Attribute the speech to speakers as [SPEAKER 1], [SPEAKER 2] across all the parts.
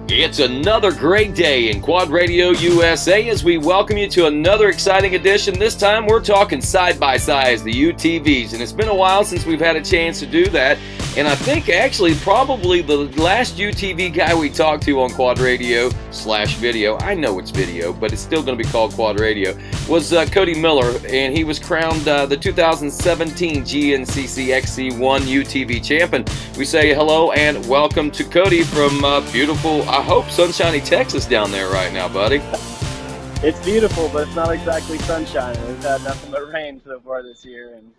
[SPEAKER 1] It's another great day in Quad Radio USA as we welcome you to another exciting edition. This time we're talking side-by-sides, the UTVs, and it's been a while since we've had a chance to do that. And I think actually probably the last UTV guy we talked to on Quad Radio / video, I know it's video, but it's still going to be called Quad Radio, was Cody Miller, and he was crowned the 2017 GNCC XC1 UTV champion. We say hello and welcome to Cody from beautiful, I hope, sunshiny Texas down there right now, buddy.
[SPEAKER 2] It's beautiful, but it's not exactly sunshine. We've had nothing but rain so far this year, and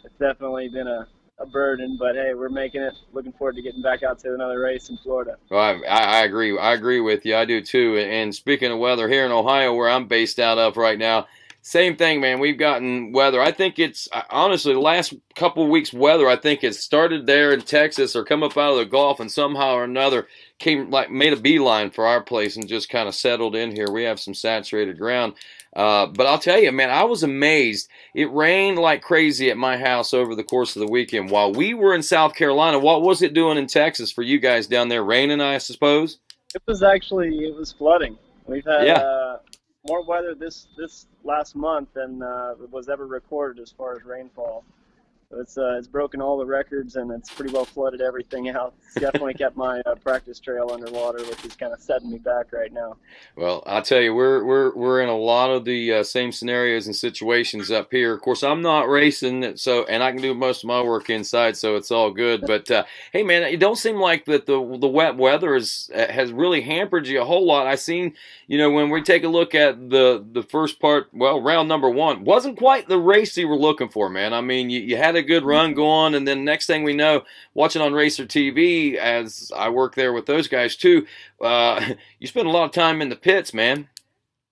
[SPEAKER 2] it's definitely been a burden, but hey, we're making it. Looking forward to getting back out to another race in Florida.
[SPEAKER 1] Well, I agree. I agree with you. I do too. And speaking of weather, here in Ohio, where I'm based out of right now, same thing, man. We've gotten weather. I think it's, honestly, the last couple of weeks' weather, I think it started there in Texas or come up out of the Gulf and somehow or another made a beeline for our place and just kind of settled in here. We have some saturated ground. But I'll tell you, man, I was amazed. It rained like crazy at my house over the course of the weekend. While we were in South Carolina, what was it doing in Texas for you guys down there? Raining, I suppose?
[SPEAKER 2] It was flooding. We've had more weather this last month than was ever recorded as far as rainfall. So it's broken all the records, and it's pretty well flooded everything out. It's definitely kept my practice trail underwater, which is kind of setting me back right now.
[SPEAKER 1] Well, I'll tell you, we're in a lot of the same scenarios and situations up here. Of course, I'm not racing, and I can do most of my work inside, so it's all good. But hey, man, it don't seem like that the wet weather has really hampered you a whole lot. I seen, when we take a look at the first part, well, round number one wasn't quite the race you were looking for, man. I mean, you had a good run going, and then next thing we know, watching on Racer TV, as I work there with those guys too, you spend a lot of time in the pits, man.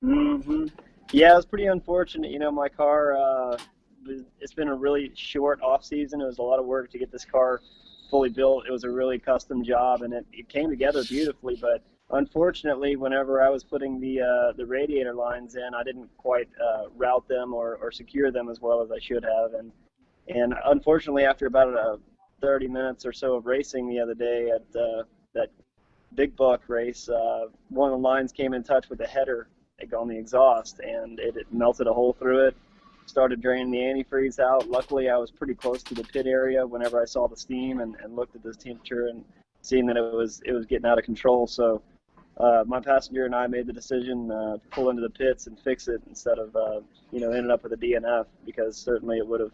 [SPEAKER 2] Mm-hmm. Yeah, it was pretty unfortunate. My car, it's been a really short off season. It was a lot of work to get this car fully built. It was a really custom job, and it came together beautifully, but unfortunately, whenever I was putting the radiator lines in, I didn't quite route them or secure them as well as I should have, and unfortunately, after about 30 minutes or so of racing the other day at that Big Buck race, one of the lines came in touch with the header on the exhaust, and it melted a hole through it, started draining the antifreeze out. Luckily, I was pretty close to the pit area whenever I saw the steam and looked at the temperature and seeing that it was getting out of control. So my passenger and I made the decision to pull into the pits and fix it instead of ending up with a DNF, because certainly it would have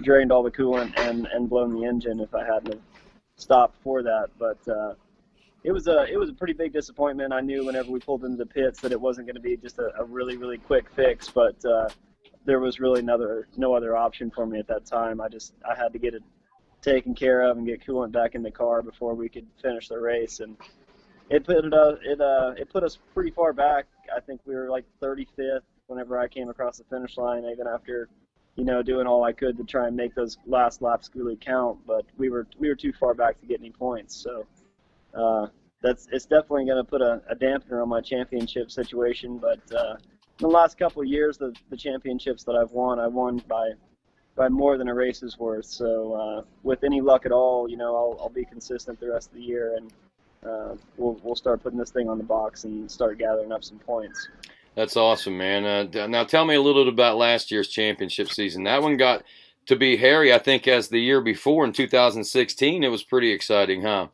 [SPEAKER 2] drained all the coolant and blown the engine if I hadn't have stopped for that. But it was a pretty big disappointment. I knew whenever we pulled into the pits that it wasn't going to be just a really, really quick fix, but there was really no other option for me at that time. I had to get it taken care of and get coolant back in the car before we could finish the race, and it put us pretty far back. I think we were like 35th whenever I came across the finish line, even after doing all I could to try and make those last laps really count, but we were too far back to get any points. So it's definitely going to put a dampener on my championship situation. But in the last couple of years, the championships that I've won, I won by more than a race is worth. So with any luck at all, I'll be consistent the rest of the year, and we'll start putting this thing on the box and start gathering up some points.
[SPEAKER 1] That's awesome, man. Now tell me a little bit about last year's championship season. That one got to be hairy, I think, as the year before in 2016. It was pretty exciting, huh?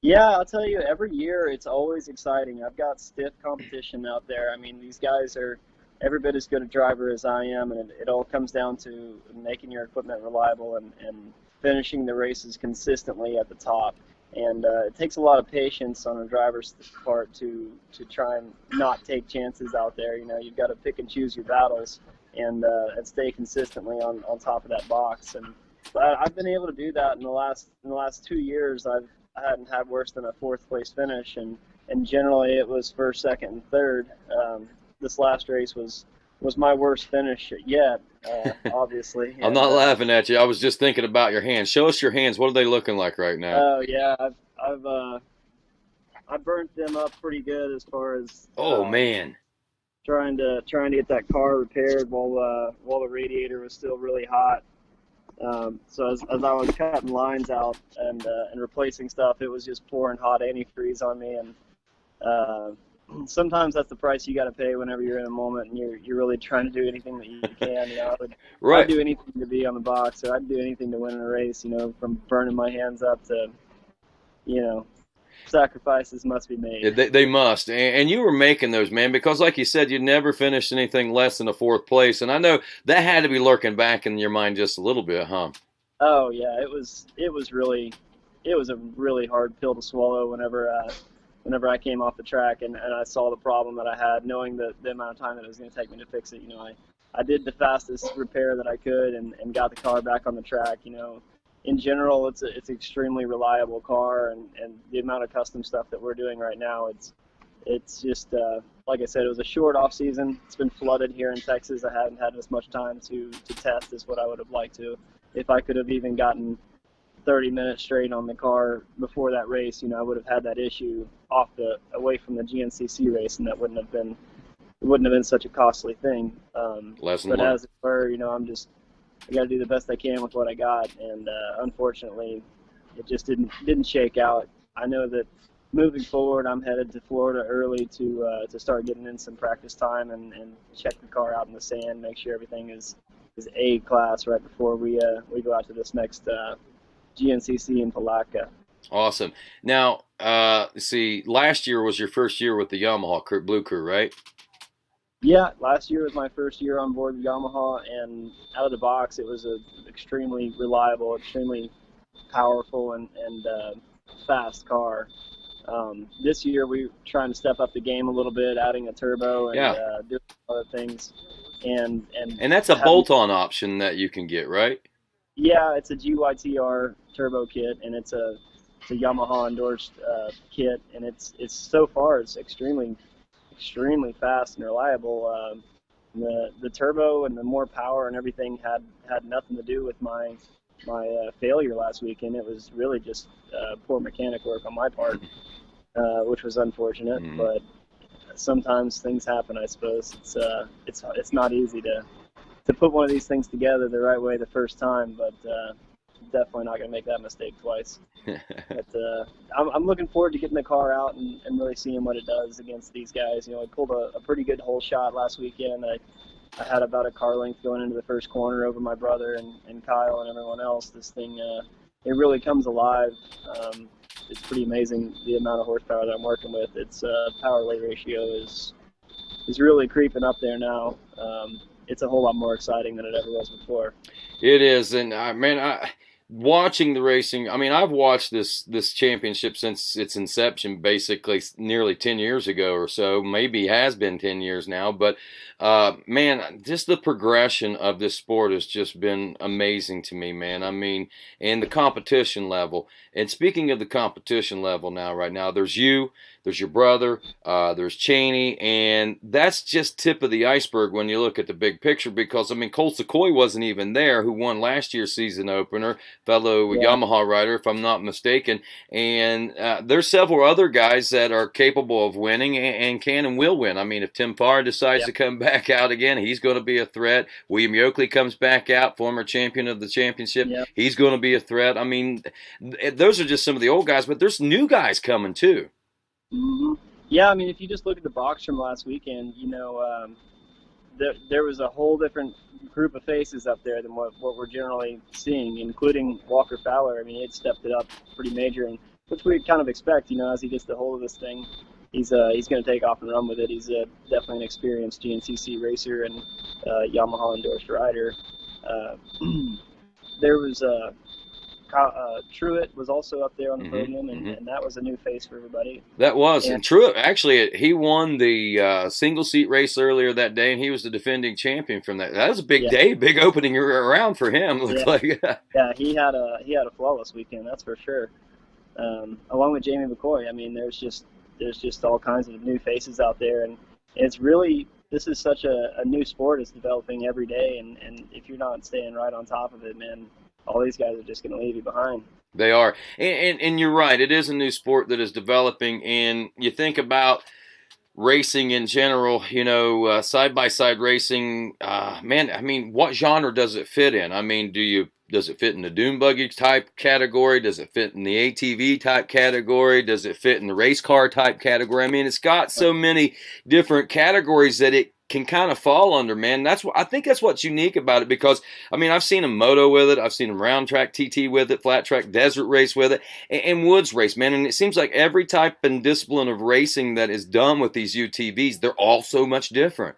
[SPEAKER 2] Yeah, I'll tell you, every year it's always exciting. I've got stiff competition out there. I mean, these guys are every bit as good a driver as I am, and it all comes down to making your equipment reliable and finishing the races consistently at the top. And it takes a lot of patience on a driver's part to try and not take chances out there. You've got to pick and choose your battles and stay consistently on top of that box. And I've been able to do that in the last 2 years. I hadn't had worse than a fourth place finish, and generally it was first, second, and third. This last race was my worst finish yet, obviously.
[SPEAKER 1] I'm not laughing at you. I was just thinking about your hands. Show us your hands. What are they looking like right now?
[SPEAKER 2] Oh yeah, I burnt them up pretty good as far as
[SPEAKER 1] man,
[SPEAKER 2] trying to get that car repaired while the radiator was still really hot. So as I was cutting lines out and replacing stuff, it was just pouring hot antifreeze on me, and Sometimes that's the price you got to pay whenever you're in a moment and you're really trying to do anything that you can. I'd
[SPEAKER 1] Right.
[SPEAKER 2] do anything to be on the box, or I'd do anything to win in a race. From burning my hands up to, you know, sacrifices must be
[SPEAKER 1] Yeah,
[SPEAKER 2] made.
[SPEAKER 1] they must, and you were making those, man, because like you said, you never finished anything less than a fourth place, and I know that had to be lurking back in your mind just a little bit, huh?
[SPEAKER 2] Oh yeah, it was a really hard pill to swallow whenever I came off the track and I saw the problem that I had, knowing the amount of time that it was going to take me to fix it. I did the fastest repair that I could and got the car back on the track. In general, it's an extremely reliable car, and the amount of custom stuff that we're doing right now, it's just like I said, it was a short off season. It's been flooded here in Texas. I haven't had as much time to test as what I would have liked to. If I could have even gotten 30 minutes straight on the car before that race, I would have had that issue away from the GNCC race, and it wouldn't have been such a costly thing.
[SPEAKER 1] Lesson
[SPEAKER 2] But
[SPEAKER 1] learned.
[SPEAKER 2] as it were, I got to do the best I can with what I got, and unfortunately, it just didn't shake out. I know that moving forward, I'm headed to Florida early to start getting in some practice time and check the car out in the sand, make sure everything is A class right before we go out to this next GNCC in Palatka.
[SPEAKER 1] Awesome. Now, see, last year was your first year with the Yamaha Blue Crew, right?
[SPEAKER 2] Yeah, last year was my first year on board Yamaha, and out of the box, it was a extremely reliable, extremely powerful, and fast car. This year, we're trying to step up the game a little bit, adding a turbo and
[SPEAKER 1] Yeah,
[SPEAKER 2] doing other things, and
[SPEAKER 1] and that's a
[SPEAKER 2] having
[SPEAKER 1] bolt-on option that you can get, right?
[SPEAKER 2] yeah, it's a GYTR turbo kit, and it's a Yamaha endorsed kit, and it's so far it's extremely fast and reliable. The turbo and the more power and everything had nothing to do with my failure last weekend. It was really just poor mechanic work on my part, which was unfortunate.
[SPEAKER 1] Mhm.
[SPEAKER 2] But sometimes things happen. I suppose it's not easy to put one of these things together the right way the first time, but definitely not going to make that mistake twice. But I'm looking forward to getting the car out and really seeing what it does against these guys. I pulled a pretty good hole shot last weekend. I had about a car length going into the first corner over my brother and Kyle and everyone else. This thing, it really comes alive. It's pretty amazing the amount of horsepower that I'm working with. Its power-weight ratio is really creeping up there now. It's a whole lot more exciting than it ever was before.
[SPEAKER 1] It is, and man, watching the racing. I mean, I've watched this championship since its inception, basically nearly 10 years ago or so. Maybe has been 10 years now, but man, just the progression of this sport has just been amazing to me, man. I mean, and the competition level. And speaking of the competition level right now, there's you. There's your brother, there's Cheney, and that's just tip of the iceberg when you look at the big picture because, I mean, Cole Sequoia wasn't even there, who won last year's season opener, fellow
[SPEAKER 2] Yeah.
[SPEAKER 1] Yamaha rider, if I'm not mistaken. And there's several other guys that are capable of winning and can and will win. I mean, if Tim Farr decides to come back out again, he's going to be a threat. William Yoakley comes back out, former champion of the championship.
[SPEAKER 2] Yeah.
[SPEAKER 1] He's going to be a threat. I mean, those are just some of the old guys, but there's new guys coming too.
[SPEAKER 2] Mm-hmm. Yeah, I mean, if you just look at the box from last weekend, there was a whole different group of faces up there than what we're generally seeing, including Walker Fowler. I mean, he had stepped it up pretty major, and which we kind of expect, as he gets the hold of this thing. He's going to take off and run with it. He's definitely an experienced GNCC racer and Yamaha endorsed rider. There was Truitt was also up there on the podium, and that was a new face for everybody.
[SPEAKER 1] That was. And Truitt, actually, he won the single-seat race earlier that day, and he was the defending champion from that. That was a big day, big opening round for him, looks like.
[SPEAKER 2] Yeah, he had a flawless weekend, that's for sure. Along with Jamie McCoy, I mean, there's just all kinds of new faces out there, and it's really, this is such a new sport. It's developing every day, and if you're not staying right on top of it, man, all these guys are just going to leave you behind.
[SPEAKER 1] They are. And you're right. It is a new sport that is developing. And you think about racing in general, side-by-side racing. Man, I mean, what genre does it fit in? I mean, do you does it fit in the dune buggy type category? Does it fit in the ATV type category? Does it fit in the race car type category? I mean, it's got so many different categories that it can kind of fall under, man. That's what I think. That's what's unique about it, because I mean, I've seen them moto with it, I've seen them round track TT with it, flat track desert race with it, and woods race, man. And it seems like every type and discipline of racing that is done with these UTVs, they're all so much different.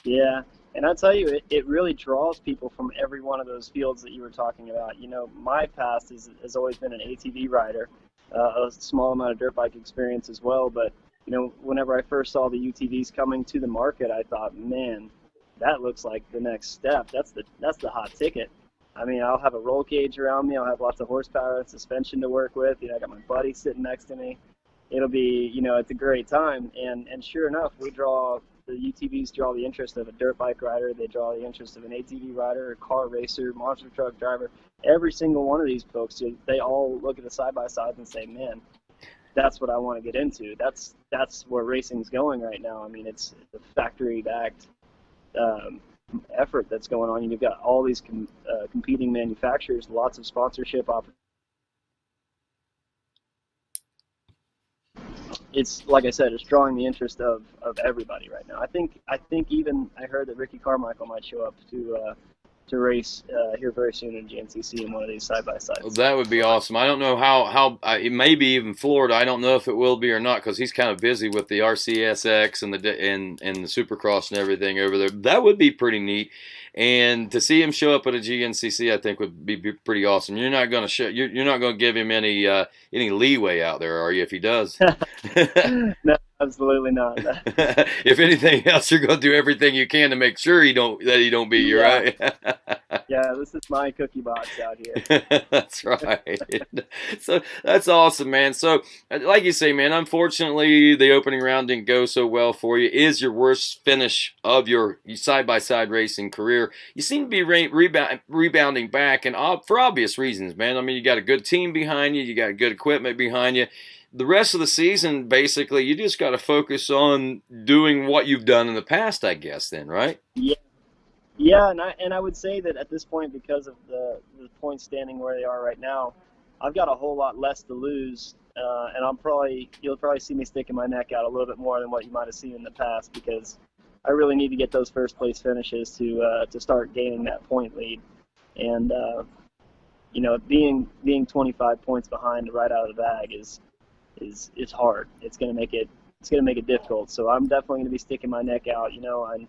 [SPEAKER 2] Yeah. And I tell you, it really draws people from every one of those fields that you were talking about. You know, my past has always been an ATV rider, a small amount of dirt bike experience as well. But, you know, whenever I first saw the UTVs coming to the market, I thought, man, that looks like the next step. That's the hot ticket. I mean, I'll have a roll cage around me. I'll have lots of horsepower and suspension to work with. You know, I got my buddy sitting next to me. It'll be, you know, it's a great time. And sure enough, the UTVs draw the interest of a dirt bike rider. They draw the interest of an ATV rider, a car racer, monster truck driver. Every single one of these folks, they all look at the side-by-sides and say, man, that's what I want to get into. That's where racing's going right now. I mean, it's a factory-backed effort that's going on. You've got all these competing manufacturers, lots of sponsorship opportunities. It's like I said, it's drawing the interest of everybody right now. I think even I heard that Ricky Carmichael might show up to race here very soon in GNCC in one of these side by sides.
[SPEAKER 1] Well, that would be awesome. I don't know how it may be even Florida. I don't know if it will be or not, because he's kind of busy with the RCSX and the Supercross and everything over there. That would be pretty neat. And to see him show up at a GNCC, I think would be pretty awesome. You're not going to you're not going to give him any leeway out there, are you? If he does,
[SPEAKER 2] no, absolutely not.
[SPEAKER 1] If anything else, you're going to do everything you can to make sure he don't beat you, right?
[SPEAKER 2] Yeah, this is my cookie box out here.
[SPEAKER 1] That's right. So that's awesome, man. So, like you say, man, unfortunately, the opening round didn't go so well for you. Is your worst finish of your side-by-side racing career. You seem to be rebounding back, and for obvious reasons, man. I mean, you got a good team behind you. You got good equipment behind you. The rest of the season, basically, you just got to focus on doing what you've done in the past, I guess, then, right?
[SPEAKER 2] Yeah. Yeah, and I would say that at this point, because of the points standing where they are right now, I've got a whole lot less to lose, and you'll probably see me sticking my neck out a little bit more than what you might have seen in the past, because I really need to get those first place finishes to start gaining that point lead, and you know, being 25 points behind right out of the bag is hard. It's gonna make it difficult. So I'm definitely gonna be sticking my neck out, you know, and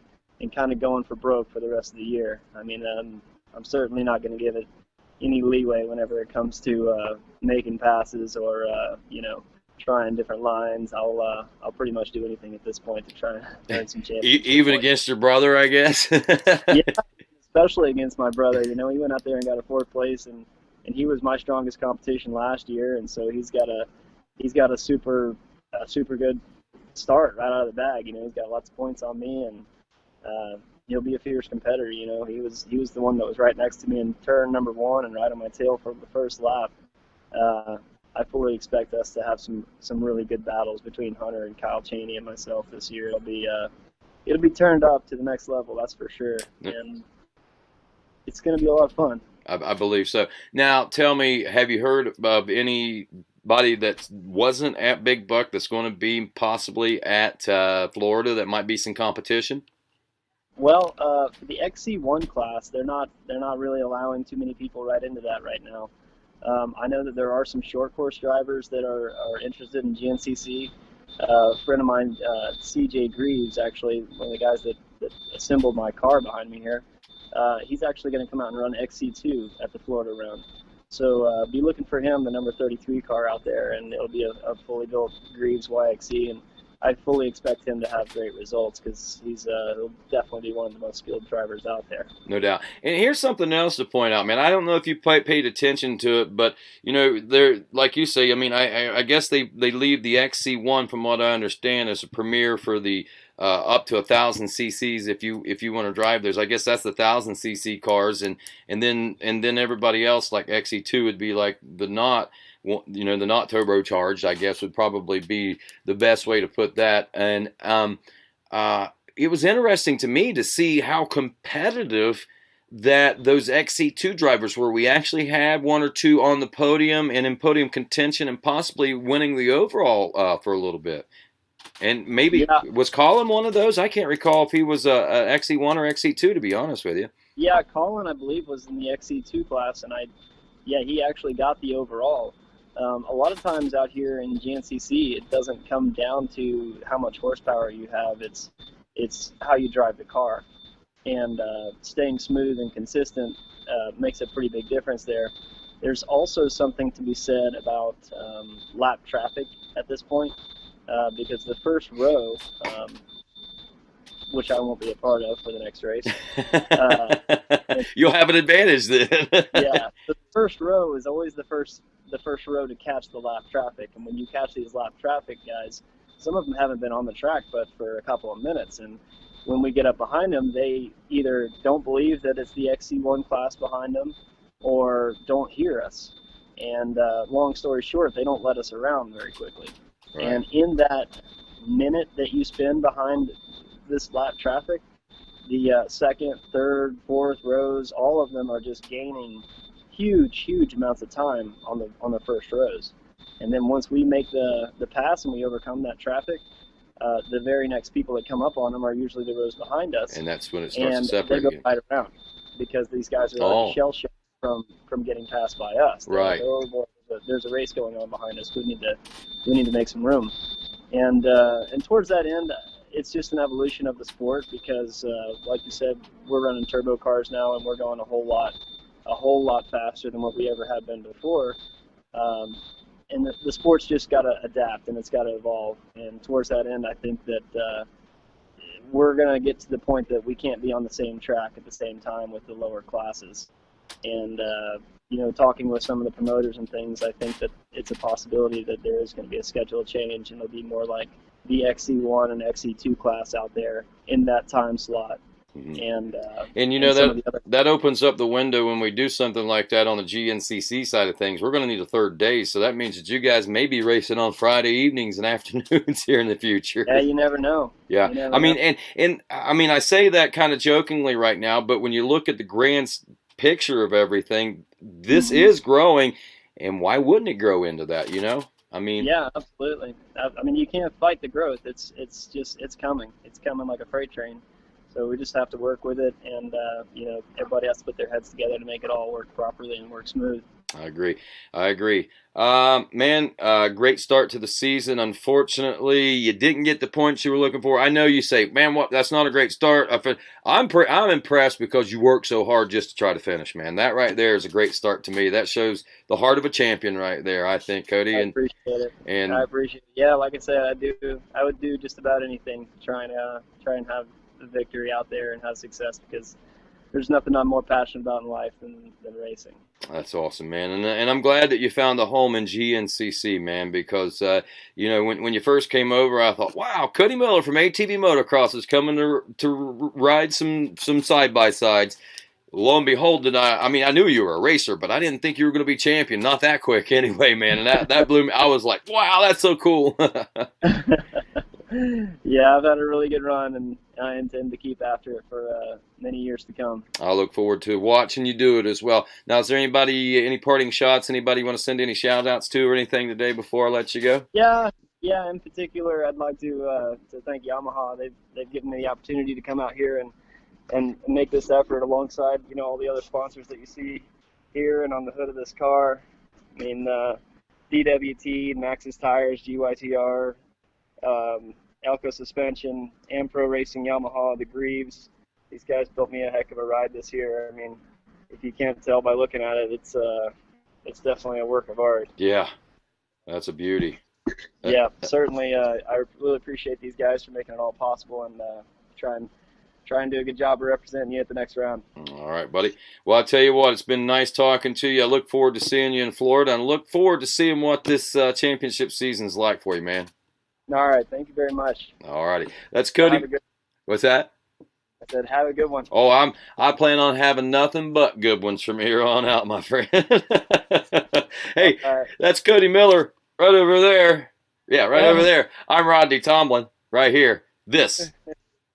[SPEAKER 2] kind of going for broke for the rest of the year. I mean, I'm certainly not going to give it any leeway whenever it comes to making passes or you know, trying different lines. I'll pretty much do anything at this point to try and earn some championships.
[SPEAKER 1] Even against your brother, I guess.
[SPEAKER 2] Yeah, especially against my brother. You know, he went out there and got a 4th place, and he was my strongest competition last year, and so he's got a super good start right out of the bag. You know, he's got lots of points on me, and he'll be a fierce competitor. You know, he was the one that was right next to me in turn number 1 and right on my tail for the first lap. I fully expect us to have some really good battles between Hunter and Kyle Chaney and myself this year. It'll be turned up to the next level, that's for sure, and it's going to be a lot of fun.
[SPEAKER 1] I believe so. Now, tell me, have you heard of anybody that wasn't at Big Buck that's going to be possibly at Florida that might be some competition?
[SPEAKER 2] Well, for the XC1 class, they're not really allowing too many people right into that right now. I know that there are some short course drivers that are interested in GNCC. A friend of mine, CJ Greaves, actually, one of the guys that assembled my car behind me here, he's actually going to come out and run XC2 at the Florida round. So be looking for him, the number 33 car out there, and it'll be a fully built Greaves YXE, and I fully expect him to have great results because he'll definitely be one of the most skilled drivers out there.
[SPEAKER 1] No doubt. And here's something else to point out, man. I don't know if you paid attention to it, but, you know, they're, like you say, I mean, I guess they leave the XC1, from what I understand, as a premier for the up to 1,000 cc's if you want to drive those. I guess that's the 1,000 cc cars, and then everybody else, like XC2, would be like the not turbocharged, I guess, would probably be the best way to put that. And it was interesting to me to see how competitive that those XC2 drivers where we actually had one or two on the podium and in podium contention and possibly winning the overall for a little bit. And maybe, was Colin one of those? I can't recall if he was a XC1 or XC2, to be honest with you.
[SPEAKER 2] Yeah, Colin, I believe, was in the XC2 class, and he actually got the overall. A lot of times out here in GNCC, it doesn't come down to how much horsepower you have. It's how you drive the car. And staying smooth and consistent makes a pretty big difference there. There's also something to be said about lap traffic at this point, because the first row, which I won't be a part of for the next race.
[SPEAKER 1] You'll have an advantage then.
[SPEAKER 2] Yeah, the first row is always the first row to catch the lap traffic. And when you catch these lap traffic guys, some of them haven't been on the track but for a couple of minutes. And when we get up behind them, they either don't believe that it's the XC1 class behind them or don't hear us. And long story short, they don't let us around very quickly. Right. And in that minute that you spend behind this lap traffic, the second, third, fourth rows, all of them are just gaining huge amounts of time on the first rows. And then once we make the pass and we overcome that traffic, the very next people that come up on them are usually the rows behind us.
[SPEAKER 1] And that's when it starts to separate.
[SPEAKER 2] And they go right around because these guys are like shell-shocked from getting passed by us. They're
[SPEAKER 1] right.
[SPEAKER 2] Like, oh boy, there's a race going on behind us. We need to make some room. And towards that end, it's just an evolution of the sport because, like you said, we're running turbo cars now and we're going a whole lot faster than what we ever have been before. And the sport's just got to adapt and it's got to evolve. And towards that end, I think that we're going to get to the point that we can't be on the same track at the same time with the lower classes. And, talking with some of the promoters and things, I think that it's a possibility that there is going to be a schedule change and it'll be more like the XC1 and XC2 class out there in that time slot. Mm-hmm. And
[SPEAKER 1] that opens up the window when we do something like that on the GNCC side of things. We're going to need a third day, so that means that you guys may be racing on Friday evenings and afternoons here in the future.
[SPEAKER 2] Yeah, you never know.
[SPEAKER 1] Yeah, I say that kind of jokingly right now, but when you look at the grand picture of everything, this is growing, and why wouldn't it grow into that?
[SPEAKER 2] Yeah, absolutely. You can't fight the growth. It's coming. It's coming like a freight train. So we just have to work with it, and everybody has to put their heads together to make it all work properly and work smooth.
[SPEAKER 1] I agree. Great start to the season. Unfortunately, you didn't get the points you were looking for. I know you say, man, that's not a great start. I'm impressed because you worked so hard just to try to finish, man. That right there is a great start to me. That shows the heart of a champion right there, I think, Cody.
[SPEAKER 2] I appreciate it. And I appreciate it. Yeah, like I said, I would do just about anything to try and have the victory out there and have success because there's nothing I'm more passionate about in life than racing.
[SPEAKER 1] That's awesome, man. And I'm glad that you found a home in GNCC, man, because, when you first came over, I thought, wow, Cody Miller from ATV Motocross is coming to ride some side-by-sides. Lo and behold, I knew you were a racer, but I didn't think you were going to be champion. Not that quick anyway, man. And that blew me. I was like, wow, that's so cool.
[SPEAKER 2] Yeah, I've had a really good run, and I intend to keep after it for many years to come.
[SPEAKER 1] I look forward to watching you do it as well. Now, is there any parting shots, anybody you want to send any shout-outs to or anything today before I let you go?
[SPEAKER 2] Yeah. In particular, I'd like to thank Yamaha. They've given me the opportunity to come out here and make this effort alongside, all the other sponsors that you see here and on the hood of this car. DWT, Maxxis Tires, GYTR, Elko Suspension, Ampro Racing, Yamaha, the Greaves. These guys built me a heck of a ride this year. If you can't tell by looking at it, it's definitely a work of art.
[SPEAKER 1] Yeah, that's a beauty.
[SPEAKER 2] Yeah, certainly. I really appreciate these guys for making it all possible and try and do a good job of representing you at the next round.
[SPEAKER 1] All right, buddy. Well, I'll tell you what, it's been nice talking to you. I look forward to seeing you in Florida and look forward to seeing what this championship season's like for you, man.
[SPEAKER 2] All right. Thank you very much.
[SPEAKER 1] All righty. That's Cody. What's that?
[SPEAKER 2] I said, have a good one.
[SPEAKER 1] Oh, I plan on having nothing but good ones from here on out, my friend. Hey, right. That's Cody Miller right over there. Yeah, right over there. I'm Rodney Tomlin right here. This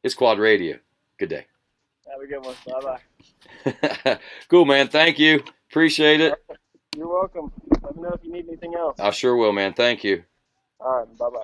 [SPEAKER 1] is Quad Radio. Good day.
[SPEAKER 2] Have a good one. Bye-bye.
[SPEAKER 1] Cool, man. Thank you. Appreciate it.
[SPEAKER 2] You're welcome. Let me know if you need anything else.
[SPEAKER 1] I sure will, man. Thank you.
[SPEAKER 2] All right. Bye-bye.